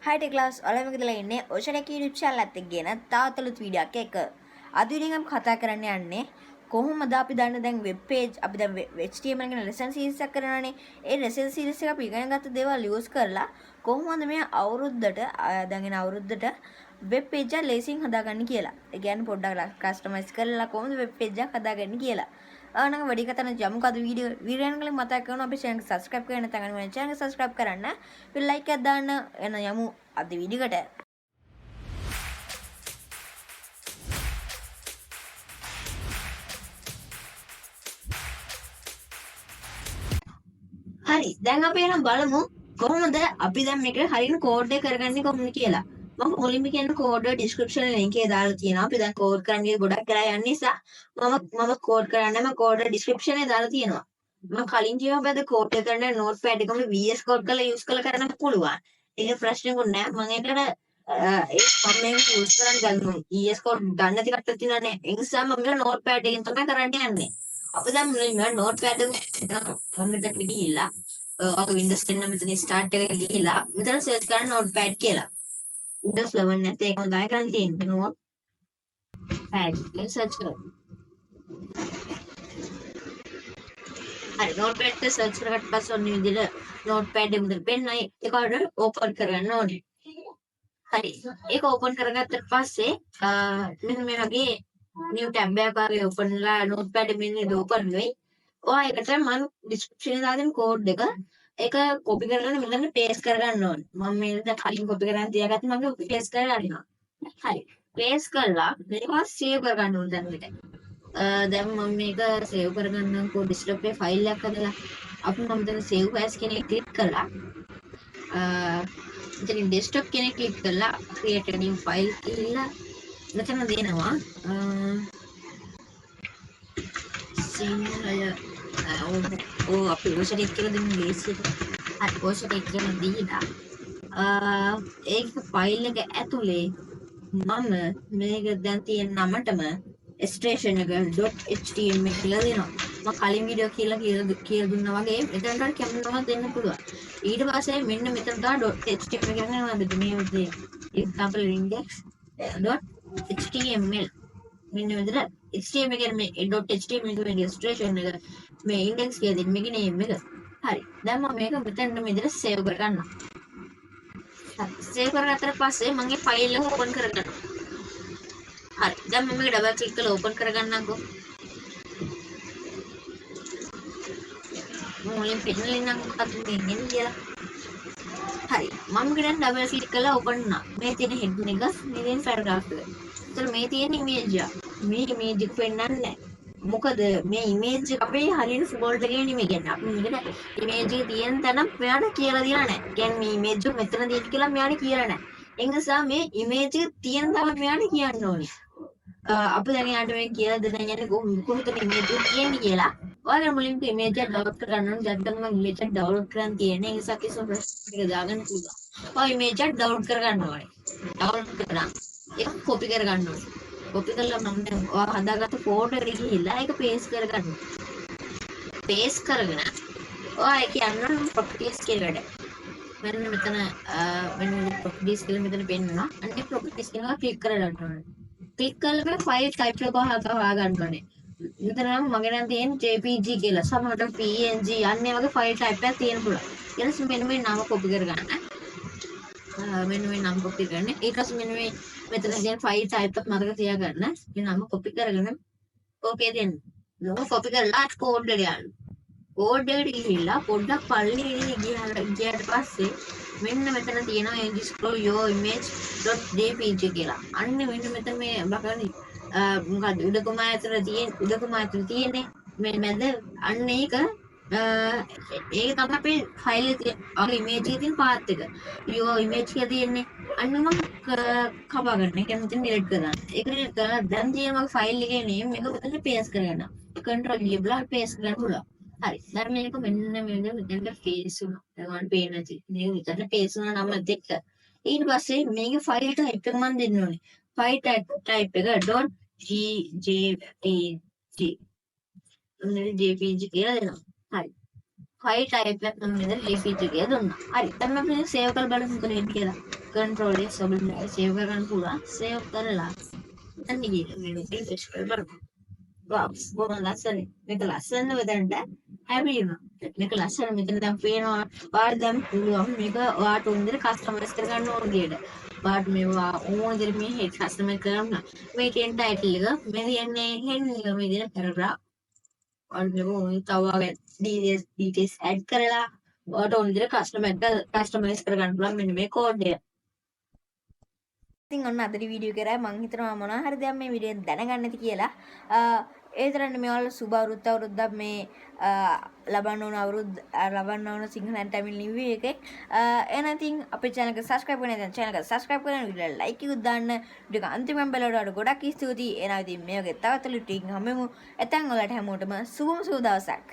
Hi class, ඔයාලා මේකදලා ඉන්නේ OshaTech YouTube channel එකත් එක්ක ගෙන තාත්තලුත් වීඩියෝ එකක්. අද වීඩියෝ එකෙන් කතා කරන්න යන්නේ කොහොමද අපි දන්න දැන් web page අපි දැන් HTML කියන lesson series එකක් කරනවානේ. ඒ lesson series එක අපි ඉගෙන ගත්ත දේවල් use කරලා කොහොමද මේ අවුරුද්දට දැන් එන අවුරුද්දට web page එක ලේසියෙන් හදාගන්න කියලා. ඒ කියන්නේ පොඩ්ඩක් customize කරලා කොහොමද web page එකක් හදාගන්නේ කියලා. ආනංග වැඩි කතාන යමු කද වීඩියෝ එකෙන් මතක් කරනවා අපි channel එක subscribe කරන්න නැත්නම් අනිවාර්යෙන් channel එක subscribe කරන්න. අපි like එකක් දාන්න එන යමු අද වීඩියෝ එකට. හරි දැන් අපි එහෙනම් බලමු කොහොමද අපි දැන් මේක හරියට කෝඩ් එක කරගන්නේ කොහොමද කියලා. මම මුලින්ම කියන කෝඩ් එක description link එකේ දාලා තියෙනවා. අපි දැන් කෝඩ් කරන්නේ ගොඩක් කරලා යන නිසා මම කෝඩ් කරන්නේ මම කෝඩ් එක description එකේ දාලා තියෙනවා. මම කලින් කියවා බෑද කෝඩ් එක කරන්න notepad එකම VS Code කරලා use කරන්න පුළුවන්. ඒක ප්‍රශ්නකුත් නෑ. මම ඒකට මම මේක use කරන්න ගන්නවා. VS Code ගන්න නැති කට්ටිය තියෙනවානේ. ඒ නිසා මම මේක notepad එකෙන් තමයි කරන්න යන්නේ. අපි දැන් මුලින්ම notepad එක කම්පියුටර් එකට ගිහිල්ලා ඔක Windows 10 මෙතන start එක ගිහිල්ලා මෙතන search කරන්න notepad කියලා. Windows 11 නැත්නම් ඒක හොඳයි කරන් තියෙන්නේ notepad කියලා search කරමු. හරි notepad එක search කරගත්ත පස්සේ ඔන්න විදිහට notepad එක මුදල් පෙන්නයි ඒක open කරගන්න ඕනේ. හරි ඒක open කරගත්තට පස්සේ මෙන්න මේ වගේ new tab එකක් වගේ open ලා notepad එක මෙන්න open වෙයි. ඔයා ඒකට මම description එකේ දාගෙන code එක ඒක copy කරගෙන මෙතන paste කරගන්න ඕනේ. මම මේක දැන් කලින් copy කරගෙන තියාගත්තා මම paste කරලා අරිනවා. හරි. paste කරලා මේක save කරගන්න ඕනේ දැන් මෙතන. දැන් මම මේක save කරගන්නම්කෝ desktop එකේ file එකක් හදලා. අපි මම මෙතන save as කියන එක click කරලා මෙතන desktop කියන එක click කරලා create a new file කියලා මෙතන දෙනවා. sinhala අපි OshaTech කියලා දෙන්න ලේසියට. හරි OshaTech කියලා දීලා ඒක ෆයිල් එක ඇතුලේ මම මේක දැන් තියෙන නමටම extension එක .html කියලා දෙනවා. මම කලින් වීඩියෝ කියලා දුන්නා වගේ මෙතනට කැමරාවක් දෙන්න පුළුවන්. ඊට පස්සේ මෙන්න මෙතන ගා .html කියලා නේද මේ example index.html මෙන්න මෙතන HTML කියන්නේ මේ .html කියන්නේ registration එක මේ index කියලා දෙන්නේ මේකේ name එක. හරි. දැන් මම මේක මෙතන මෙතන save කරගන්නවා. හරි. save කරගත්තට පස්සේ මම මේ file එක open කරගන්නවා. හරි. දැන් මම මේක double click කරලා open කරගන්නම්කෝ. මම මුලින් පෙන්නලා ඉන්නම් මොකක්ද මේ ඉන්නේ කියලා. හරි. මම දැන් double click කරලා open වුණා. මේ තියෙන heading එක මේ තියෙන paragraph එක. ඒතර මේ තියෙන image එක. මේ image එක පෙන්නන්නේ නැහැ. මොකද මේ image එක අපේ හරියට folder එකේ නෙමෙයි කියන්නේ. අපි මේකට image එක තියෙන තැන මෙයාට කියලා දීලා නැහැ. කියන්නේ මේ image එක මෙතන තියෙන කියලා මෙයාට කියලා නැහැ. ඒ නිසා මේ image එක තියෙන තැන මෙයාට කියන්න ඕනේ. අපි දැන් යාට මේ කියලා දෙන්න යන්නේ කොහොමද image එක කියන්නේ කියලා. ඔයාලා මුලින්ම image එක download කරගන්න ඕනේ. දැන් තමයි image එක download කරන් තියෙන්නේ. ඒ නිසා කිසිම ප්‍රශ්නයක් දාගන්න පුළුවන්. ඔය image එක download කරගන්න ඕනේ. download කරලා ඒක copy කරගන්න ඕනේ. copy කරලා මම දැන් ඔයා හදාගත්ත folder එකට ගිහිල්ලා ඒක paste කරගන්න. paste කරගෙන ඔයා ඒක යන්න properties කියලා වැඩ. මෙන්න මෙතන මෙන්න properties කියලා මෙතන පෙන්නනවා. අනිත් properties කියලා click කරලා ගන්න ඕනේ. click කරලා file type එක හොයාගන්න ඕනේ. මෙතන නම් මගේ නම් තියෙන JPG කියලා. සමහරට PNG අන්නේ වගේ file type එකක් තියෙන්න පුළුවන්. ඊට පස්සේ මෙන්න මේ නම copy කරගන්න. මෙන්න මේ නම copy කරගන්න. ඊට පස්සේ මෙන්න මේ මෙතන තියෙන file type එක මතක තියාගන්න. මේ නම copy කරගෙන okay දෙන්න. නම copy කරලා code එකට යන්න. code එකට ගිහිල්ලා පොඩ්ඩක් පල්ලේ ගියාට පස්සේ මෙන්න මෙතන තියෙනවා scroll your image.jpg කියලා. අන්න මෙන්න මෙතන මේ බලන්න මොකද උඩකම ඇතුළේ තියෙන්නේ මේ මැද අන්න ඒක තමයි අපේ ෆයිල් එකේ තියෙන image එකේ තියෙන path එක. your image එක තියෙන්නේ අන්න මම කපා ගන්න. ඒක මෙතන delete කරගන්න. ඒක delete කරලා දැන් තියෙන මගේ ෆයිල් එකේ name එක මෙතන paste කරගන්න. control V බලලා paste කරන්න පුළුවන්. හරි. දැන් මේක මෙන්න මෙතන paste වුණා. දැන් පේන්නේ නැති. මේක මෙතන paste වුණා නම් දෙක. ඊට පස්සේ මේකේ ෆයිල් type එක මම දෙන්න ඕනේ. file type එක .jpg. ජපීජි කියලා දෙනවා. හරි. ෆයිල් ටයිප් එකක් නම් මෙතන රිපීට් එකේ දුන්නා. හරි. දැන් අපි සේව් කරලා බලමු මොකද වෙන්නේ කියලා. control S ඔබට සේව් කරගන්න පුළුවන්. සේව් කරලා දැන් මේ රිෆ්‍රෙෂ් කරලා බලමු. wow බොහොම ලස්සනයි. මේක ලස්සන වෙදෙන්ට හැපිනවා. මේක ලස්සන මෙතන දැන් පේනවා. ඔයාලට දැන් පුළුවන් මේක ඔයාලට ඕන විදිහට කස්ටමයිස් කරගන්න ඕන විදිහට. ඔයාලට මේවා ඕන විදිහට මේ හෙඩ් කස්ටමයිස් කරන්න. මේ ටෙන් ටයිටල් එක මේ කියන්නේ හෙඩ් එක මේ විදිහට කරලා ඔන්න තව ඩීටේල්ස් ඇඩ් කරලා ඔයාලට ඕන විදිහට කස්ටමයිස් කරගන්න පුළුවන් මෙන්න මේ කෝඩ් එක. ඉතින් ඔන්න අද වීඩියෝ කරා මම හිතනවා මොනවා හරි දෙයක් මේ වීඩියෝෙන් දැනගන්න ඇති කියලා. ඒ තරන්නේ මේ වල සුබ අවුරුද්දක් මේ ලබන්න ඕන Sinhala and tamil new year එකේ. එහෙනම් ඉතින් අපේ channel එක subscribe කරන්න නැත්නම් channel එක subscribe කරන්න වීඩියෝ like එකක් දාන්න. වීඩියෝ එක අන්තිමම බලවට ගොඩක් ස්තුතියි. එහෙනම් ඉතින් මේ වගේ තවත් ලිටින් හැමෝම එතෙන් ඔයාලට හැමෝටම සුබම සුබ දවසක්.